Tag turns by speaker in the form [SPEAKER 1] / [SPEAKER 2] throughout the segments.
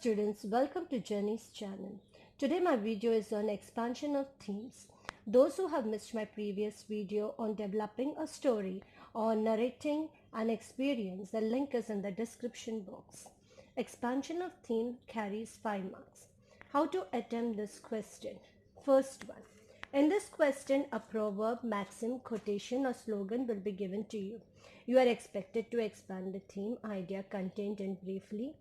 [SPEAKER 1] Students, welcome to Jenny's channel. Today my video is on expansion of themes. Those who have missed my previous video on developing a story or narrating an experience, the link is in the description box. Expansion of theme carries 5 marks. How to attempt this question? First one. In this question, a proverb, maxim, quotation or slogan will be given to you. You are expected to expand the theme, idea, content and briefly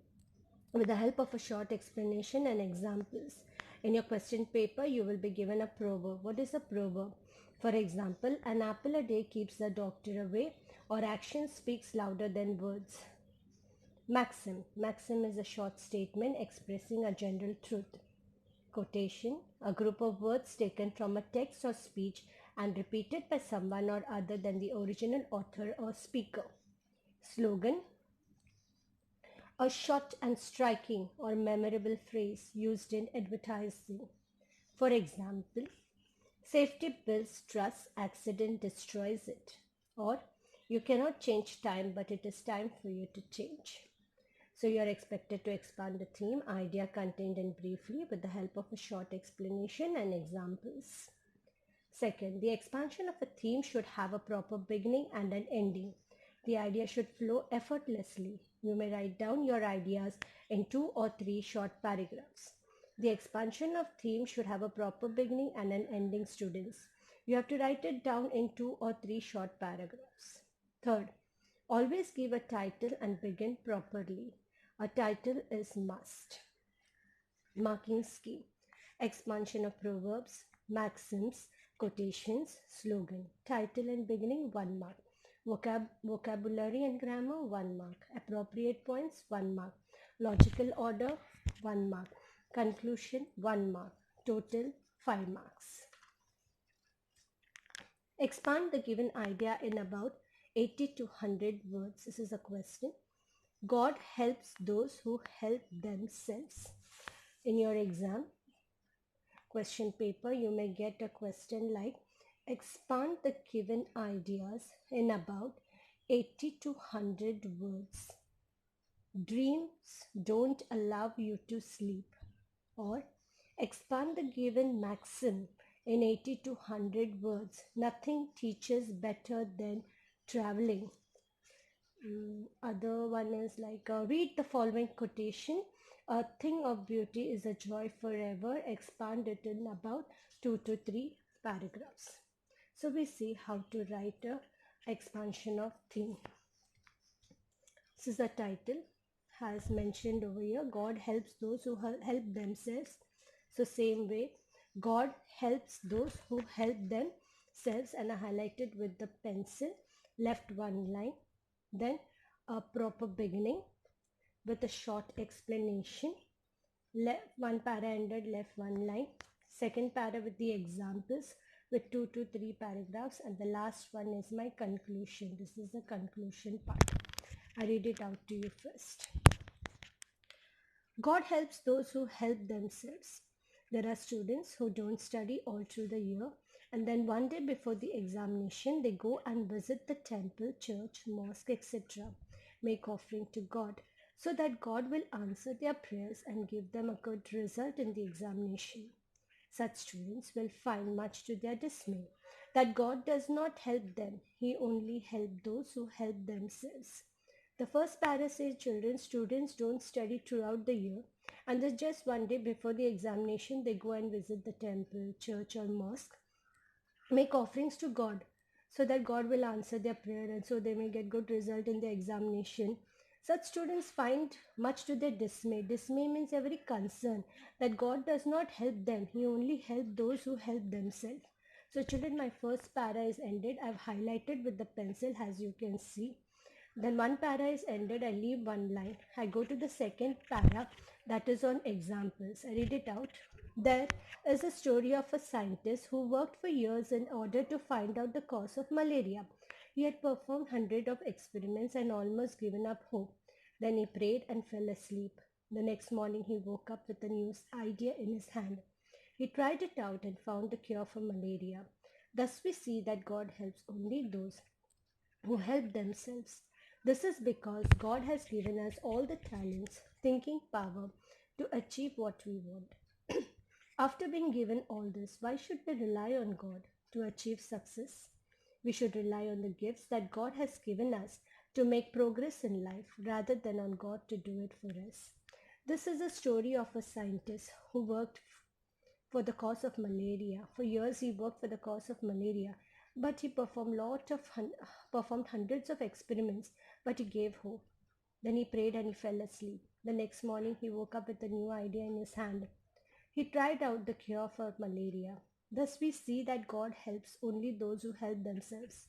[SPEAKER 1] with the help of a short explanation and examples. In your question paper, you will be given a proverb. What is a proverb? For example, an apple a day keeps the doctor away, or action speaks louder than words. Maxim. Maxim is a short statement expressing a general truth. Quotation. A group of words taken from a text or speech and repeated by someone or other than the original author or speaker. Slogan. A short and striking or memorable phrase used in advertising. For example, safety builds trust, accident destroys it. Or, you cannot change time, but it is time for you to change. So you are expected to expand the theme, idea, content and briefly with the help of a short explanation and examples. Second, the expansion of a theme should have a proper beginning and an ending. The idea should flow effortlessly. You may write down your ideas in 2 or 3 short paragraphs. The expansion of theme should have a proper beginning and an ending, students. You have to write it down in 2 or 3 short paragraphs. Third, always give a title and begin properly. A title is must. Marking scheme. Expansion of proverbs, maxims, quotations, slogan. Title and beginning 1 mark. Vocabulary and grammar 1 mark. Appropriate points 1 mark. Logical order 1 mark. Conclusion 1 mark. Total 5 marks. Expand the given idea in about 80 to 100 words. This is a question. God helps those who help themselves. In your exam question paper, you may get a question like, expand the given ideas in about 80 to 100 words. Dreams don't allow you to sleep. Or, expand the given maxim in 80 to 100 words. Nothing teaches better than traveling. Other one is like, read the following quotation. A thing of beauty is a joy forever. Expand it in about 2 to 3 paragraphs. So we see how to write a expansion of theme. This is the title has mentioned over here. God helps those who help themselves. So same way, God helps those who help themselves, and I highlighted with the pencil. Left one line, then a proper beginning with a short explanation. Left one para ended, left one line. Second para with the examples with 2 to 3 paragraphs, and the last one is my conclusion. This is the conclusion part. I read it out to you first. God helps those who help themselves. There are students who don't study all through the year, and then one day before the examination, they go and visit the temple, church, mosque, etc. Make offering to God, so that God will answer their prayers and give them a good result in the examination. Such students will find, much to their dismay, that God does not help them. He only helps those who help themselves. The first para says students don't study throughout the year, and then just one day before the examination they go and visit the temple, church or mosque, make offerings to God, so that God will answer their prayer and so they may get good result in the examination. Such students find, much to their dismay. Dismay means a very concern that God does not help them. He only helps those who help themselves. So children, my first para is ended. I've highlighted with the pencil, as you can see. Then one para is ended. I leave one line. I go to the second para, that is on examples. I read it out. There is a story of a scientist who worked for years in order to find out the cause of malaria. He had performed hundreds of experiments and almost given up hope. Then he prayed and fell asleep. The next morning he woke up with a new idea in his hand. He tried it out and found a cure for malaria. Thus we see that God helps only those who help themselves. This is because God has given us all the talents, thinking power, to achieve what we want. After being given all this, why should we rely on God to achieve success? We should rely on the gifts that God has given us to make progress in life rather than on God to do it for us. This is a story of a scientist who worked for the cause of malaria. For years he worked for the cause of malaria, but he performed hundreds of experiments, but he gave hope. Then he prayed and he fell asleep. The next morning he woke up with a new idea in his hand. He tried out the cure for malaria. Thus we see that God helps only those who help themselves.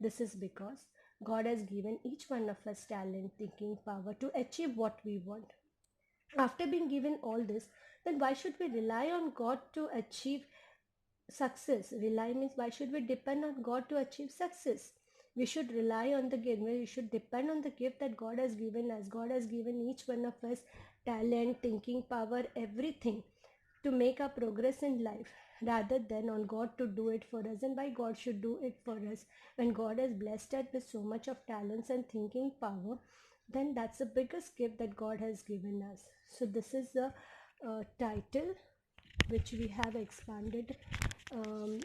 [SPEAKER 1] This is because God has given each one of us talent, thinking power to achieve what we want. After being given all this, then why should we rely on God to achieve success? Rely means why should we depend on God to achieve success? We should rely on the gift. We should depend on the gift that God has given us. God has given each one of us talent, thinking power, everything to make our progress in life rather than on God to do it for us. And why God should do it for us? When God has blessed us with so much of talents and thinking power, then that's the biggest gift that God has given us. So this is the title which we have expanded um,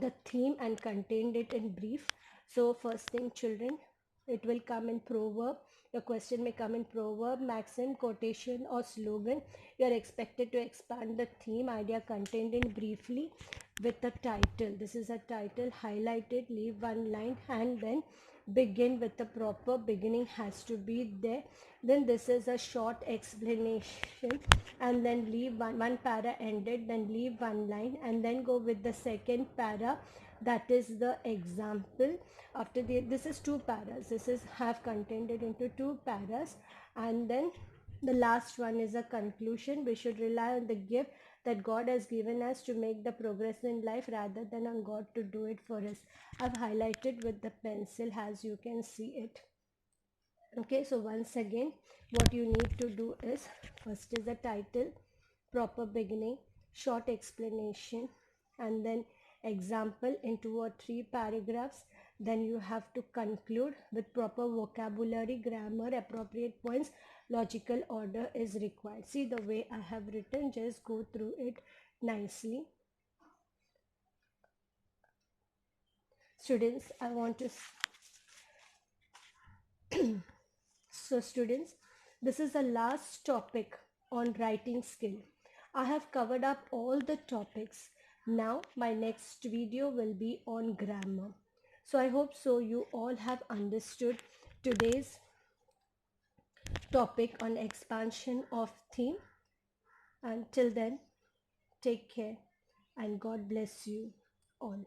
[SPEAKER 1] the theme and contained it in brief. So first thing, children, it will come in proverb. Your question may come in proverb, maxim, quotation or slogan. You are expected to expand the theme idea contained in briefly with the title. This is a title, highlight it, leave one line and then begin with the proper beginning has to be there. Then this is a short explanation and then leave one para ended, then leave one line and then go with the second para, that is the example. After this is two paras, this is have contained it into two paras, and then the last one is a conclusion. We should rely on the gift that God has given us to make the progress in life rather than on God to do it for us. I've highlighted with the pencil as you can see it. Okay, so once again what you need to do is, first is the title, proper beginning, short explanation, and then example in 2 or 3 paragraphs. Then you have to conclude with proper vocabulary, grammar, appropriate points, logical order is required. See the way I have written, just go through it nicely. Students, I want to So students, this is the last topic on writing skill. I have covered up all the topics. Now my next video will be on grammar. So I hope so you all have understood today's topic on expansion of theme. Until then, take care and God bless you all.